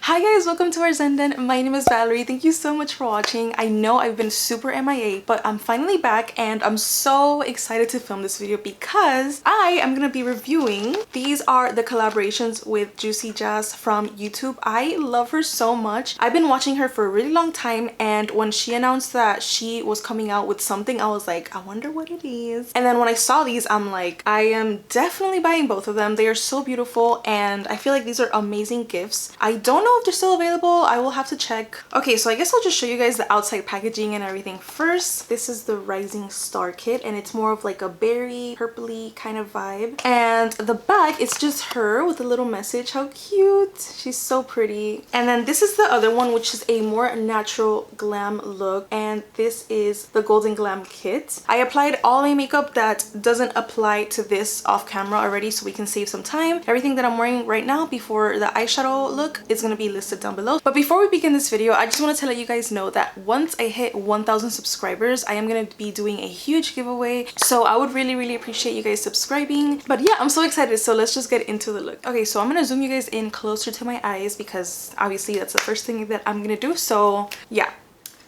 Hi guys, welcome to our Zen Den. My name is Valerie. Thank you so much for watching. I know I've been super MIA, but I'm finally back and I'm so excited to film this video because I am gonna be reviewing. These are the collaborations with Juicy Jazz from YouTube. I love her so much. I've been watching her for a really long time, and when she announced that she was coming out with something, I was like, I wonder what it is. And then when I saw these, I'm like, I am definitely buying both of them. They are so beautiful and I feel like these are amazing gifts. I don't know if they're still available. I will have to check. Okay, so I guess I'll just show you guys the outside packaging and everything first. This is the Rising Star kit and it's more of like a berry purpley kind of vibe, and the back, it's just her with a little message. How cute. She's so pretty. And then this is the other one, which is a more natural glam look, and this is the Golden Glam kit. I applied all my makeup that doesn't apply to this off camera already, so we can save some time. Everything that I'm wearing right now before the eyeshadow look is going to be listed down below. But before we begin this video, I just wanted to let you guys know that once I hit 1,000 subscribers, I am going to be doing a huge giveaway, so I would really appreciate you guys subscribing. But yeah, I'm so excited, so let's just get into the look. Okay, so I'm going to zoom you guys in closer to my eyes because obviously that's the first thing that I'm going to do, so yeah.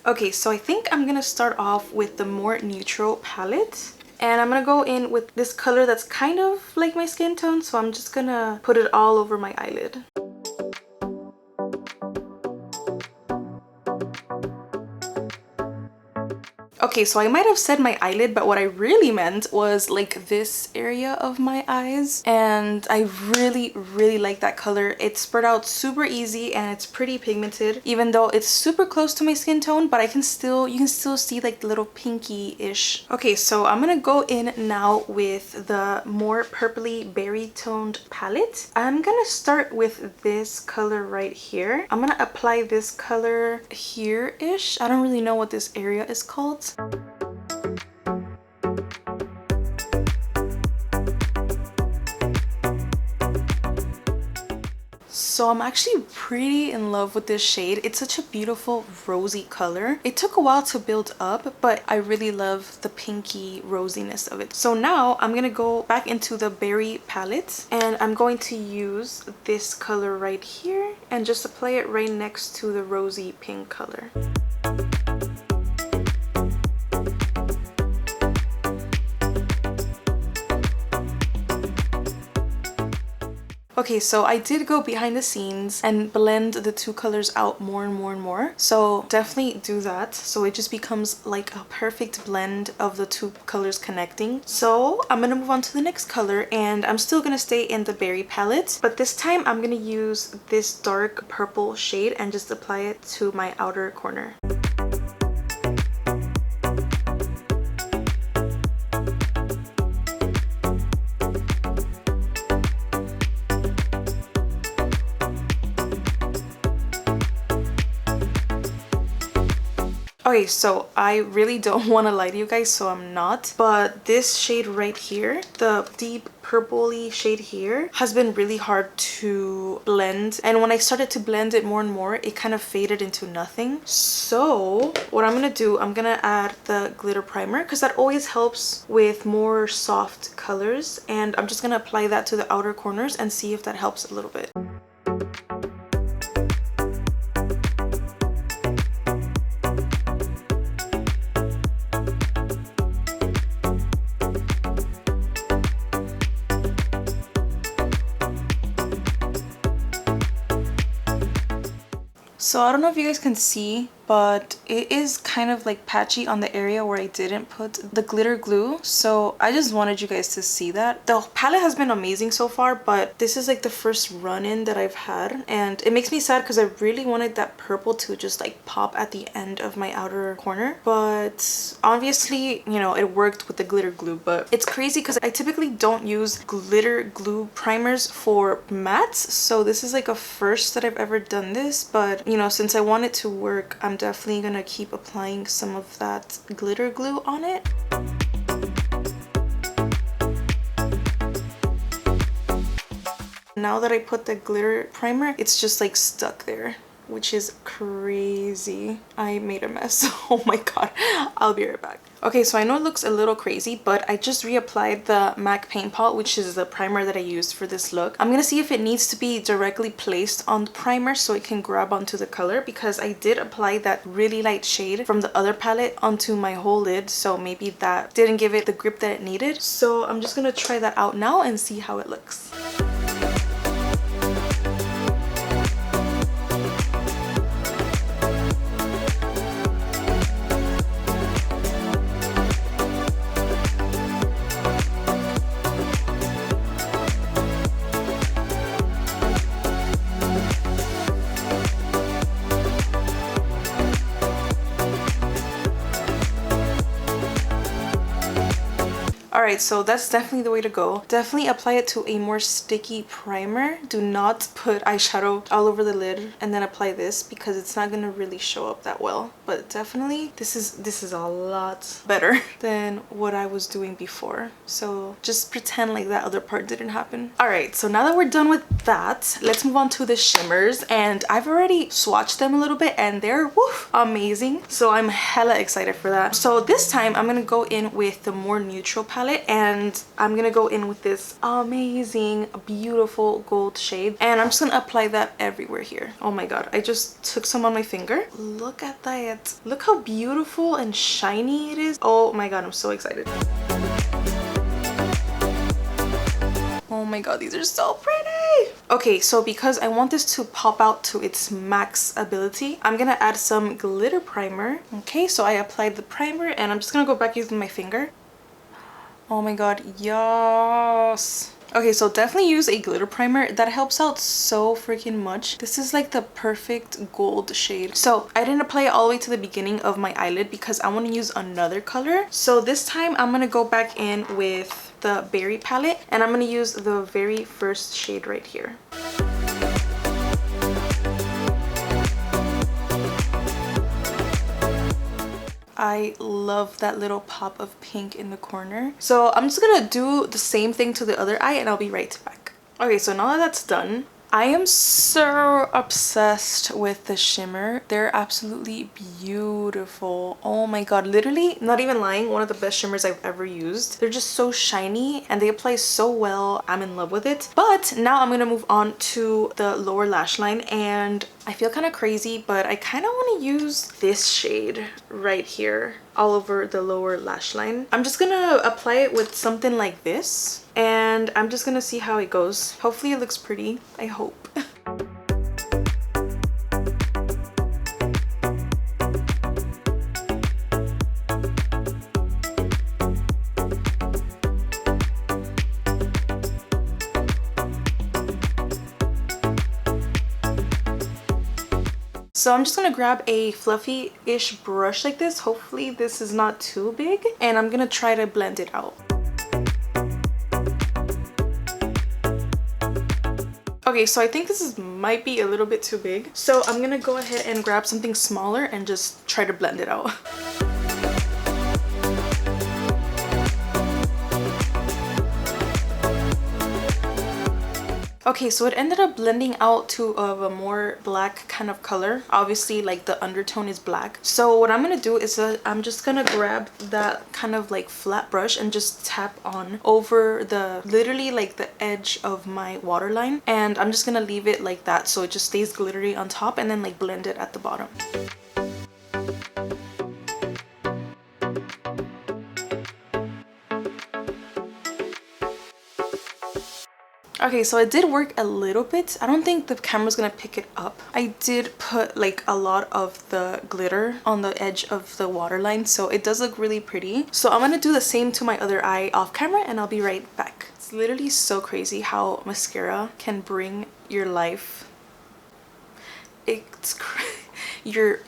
Okay, so I think I'm going to start off with the more neutral palette. And I'm gonna go in with this color that's kind of like my skin tone, so I'm just gonna put it all over my eyelid. Okay, so I might have said my eyelid, but what I really meant was like this area of my eyes, and I really like that color. It spread out super easy and it's pretty pigmented, even though it's super close to my skin tone, but you can still see like the little pinky-ish. Okay, so I'm gonna go in now with the more purpley berry toned palette. I'm gonna start with this color right here. I'm gonna apply this color here-ish. I don't really know what this area is called. So I'm actually pretty in love with this shade. It's such a beautiful rosy color. It took a while to build up, but I really love the pinky rosiness of it. So now I'm gonna go back into the berry palette and I'm going to use this color right here and just apply it right next to the rosy pink color. Okay, so I did go behind the scenes and blend the two colors out more and more. So definitely do that, so it just becomes like a perfect blend of the two colors connecting. So I'm gonna move on to the next color, and I'm still gonna stay in the berry palette, but this time I'm gonna use this dark purple shade and just apply it to my outer corner. Okay, so I really don't want to lie to you guys, so I'm not. But this shade right here, the deep purpley shade here, has been really hard to blend. And when I started to blend it more and more, it kind of faded into nothing. So what I'm going to do, I'm going to add the glitter primer because that always helps with more soft colors. And I'm just going to apply that to the outer corners and see if that helps a little bit. So I don't know if you guys can see, but it is kind of like patchy on the area where I didn't put the glitter glue. So I just wanted you guys to see that. The palette has been amazing so far, but this is like the first run-in that I've had. And it makes me sad because I really wanted that purple to just like pop at the end of my outer corner. But obviously, you know, it worked with the glitter glue. But it's crazy because I typically don't use glitter glue primers for mattes. So this is like a first that I've ever done this. But, you know, since I want it to work, I'm definitely gonna keep applying some of that glitter glue on it. Now that I put the glitter primer, it's just like stuck there. which is crazy. I made a mess. Oh my god. I'll be right back. Okay, so I know it looks a little crazy, but I just reapplied the MAC Paint Pot, which is the primer that I used for this look. I'm gonna see if it needs to be directly placed on the primer so it can grab onto the color, because I did apply that really light shade from the other palette onto my whole lid, so maybe that didn't give it the grip that it needed. So I'm just gonna try that out now and see how it looks. Alright, so that's definitely the way to go. Definitely apply it to a more sticky primer. Do not put eyeshadow all over the lid and then apply this, because it's not gonna really show up that well. But definitely this is a lot better than what I was doing before. So just pretend like that other part didn't happen. Alright, so now that we're done with that, let's move on to the shimmers. And I've already swatched them a little bit and they're amazing. So I'm hella excited for that. So this time I'm gonna go in with the more neutral palette, and I'm gonna go in with this amazing beautiful gold shade, and I'm just gonna apply that everywhere here. Oh my god, I just took some on my finger. Look at that. Look how beautiful and shiny it is. Oh my god, I'm so excited. Oh my god, these are so pretty. Okay, so because I want this to pop out to its max ability, I'm gonna add some glitter primer. Okay, so I applied the primer and I'm just gonna go back using my finger. Oh my god, yes. Okay, so definitely use a glitter primer. That helps out so freaking much. This is like the perfect gold shade. So I didn't apply it all the way to the beginning of my eyelid because I want to use another color. So this time I'm gonna go back in with the berry palette, and I'm gonna use the very first shade right here. I love that little pop of pink in the corner. So I'm just gonna do the same thing to the other eye and I'll be right back. Okay, so now that that's done, I am so obsessed with the shimmer. They're absolutely beautiful. Oh my god, literally, not even lying, one of the best shimmers I've ever used. They're just so shiny and they apply so well. I'm in love with it. But now I'm gonna move on to the lower lash line, and I feel kind of crazy, but I kind of want to use this shade right here all over the lower lash line. I'm just gonna apply it with something like this, and I'm just gonna see how it goes. Hopefully it looks pretty. I hope. So I'm just gonna grab a fluffy-ish brush like this. Hopefully this is not too big, and I'm gonna try to blend it out. Okay, so I think this might be a little bit too big. So I'm gonna go ahead and grab something smaller and just try to blend it out. Okay, so it ended up blending out to a more black kind of color. Obviously, like the undertone is black. So what I'm gonna do is I'm just gonna grab that kind of like flat brush and just tap on over the literally like the edge of my waterline, and I'm just gonna leave it like that so it just stays glittery on top, and then like blend it at the bottom. Okay, so it did work a little bit. I don't think the camera's gonna pick it up. I did put like a lot of the glitter on the edge of the waterline, so it does look really pretty. So I'm gonna do the same to my other eye off camera, and I'll be right back. It's literally so crazy how mascara can bring your life. It's your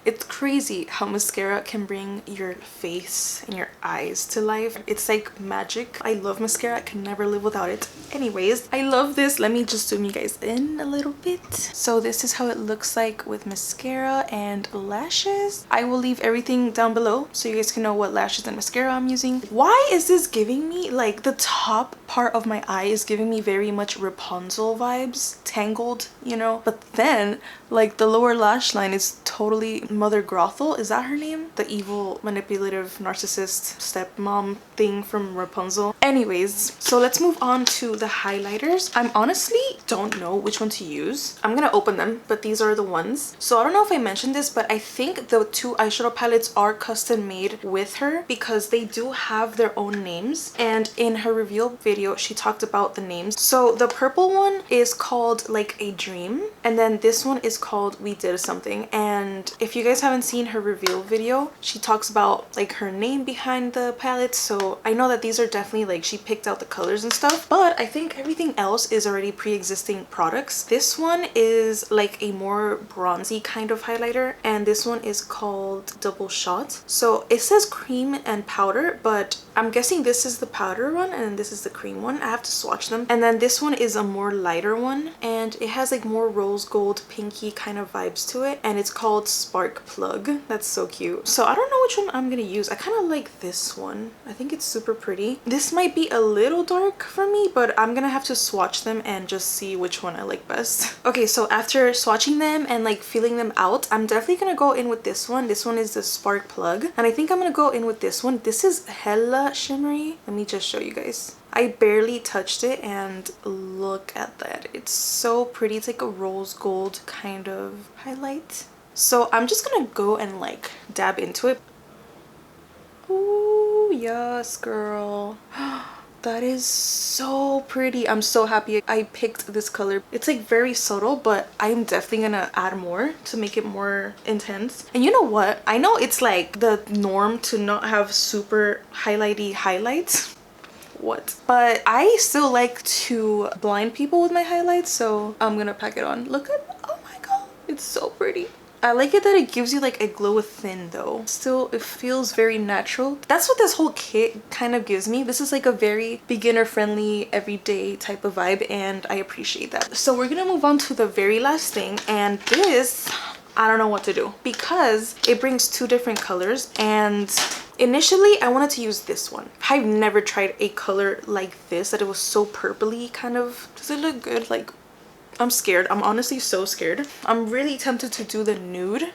It's crazy how mascara can bring your face and your eyes to life. It's like magic. I love mascara. I can never live without it. Anyways, I love this. Let me just zoom you guys in a little bit. So this is how it looks like with mascara and lashes. I will leave everything down below so you guys can know what lashes and mascara I'm using. Why is this giving me, like, the top part of my eye is giving me very much Rapunzel vibes, tangled, you know, but then like the lower lash line is totally Mother Gothel. Is that her name? The evil manipulative narcissist stepmom thing from Rapunzel. Anyways, so let's move on to the highlighters. I'm honestly don't know which one to use. I'm gonna open them, but these are the ones. So I don't know if I mentioned this, but I think the two eyeshadow palettes are custom made with her because they do have their own names, and in her reveal video she talked about the names. So the purple one is called like a dream, and then this one is called We Did Something. And if you guys haven't seen her reveal video, she talks about like her name behind the palette. So I know that these are definitely like she picked out the colors and stuff, but I think everything else is already pre-existing products. This one is like a more bronzy kind of highlighter, and this one is called Double Shot. So it says cream and powder, but I'm guessing this is the powder one and this is the cream one. I have to swatch them. And then this one is a more lighter one, and it has like more rose gold pinky kind of vibes to it, and it's called Spark Plug. That's so cute. So I don't know which one I'm gonna use. I kind of like this one. I think it's super pretty. This might be a little dark for me, but I'm gonna have to swatch them and just see which one I like best. Okay, so after swatching them and like feeling them out, I'm definitely gonna go in with this one. This one is the Spark Plug, and I think I'm gonna go in with this one. This is hella shimmery. Let me just show you guys. I barely touched it and look at that. It's so pretty. It's like a rose gold kind of highlight. So I'm just gonna go and like dab into it. Ooh, yes, girl. That is so pretty. I'm so happy I picked this color. It's like very subtle, but I'm definitely gonna add more to make it more intense. And you know what? I know it's like the norm to not have super highlighty highlights. What? But I still like to blind people with my highlights, so I'm gonna pack it on. Look at, oh my god, it's so pretty. I like it that it gives you like a glow within though. Still, it feels very natural. That's what this whole kit kind of gives me. This is like a very beginner friendly, everyday type of vibe, and I appreciate that. So we're gonna move on to the very last thing, and this, I don't know what to do because it brings two different colors, and initially I wanted to use this one. I've never tried a color like this, that it was so purpley kind of. Does it look good? Like, I'm scared. I'm honestly so scared. I'm really tempted to do the nude,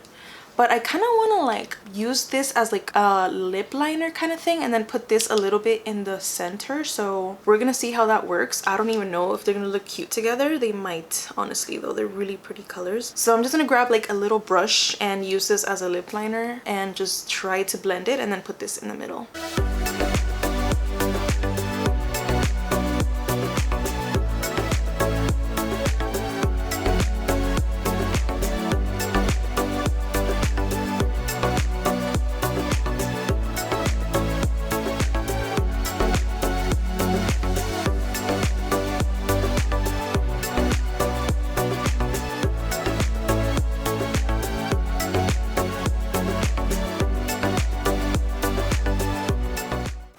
but I kind of want to like use this as like a lip liner kind of thing, and then put this a little bit in the center. So we're gonna see how that works. I don't even know if they're gonna look cute together. They might, honestly though. They're really pretty colors. So I'm just gonna grab like a little brush and use this as a lip liner and just try to blend it, and then put this in the middle.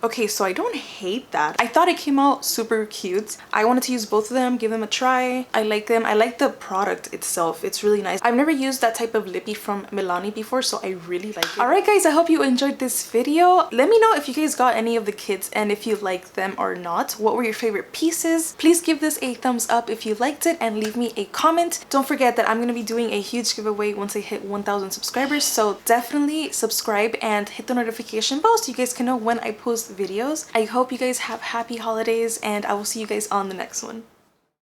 Okay, so I don't hate that. I thought it came out super cute. I wanted to use both of them, give them a try. I like them. I like the product itself. It's really nice. I've never used that type of lippy from Milani before, so I really like it. Alright guys, I hope you enjoyed this video. Let me know if you guys got any of the kits and if you liked them or not. What were your favorite pieces? Please give this a thumbs up if you liked it, and leave me a comment. Don't forget that I'm going to be doing a huge giveaway once I hit 1,000 subscribers, so definitely subscribe and hit the notification bell so you guys can know when I post videos. I hope you guys have happy holidays, and I will see you guys on the next one.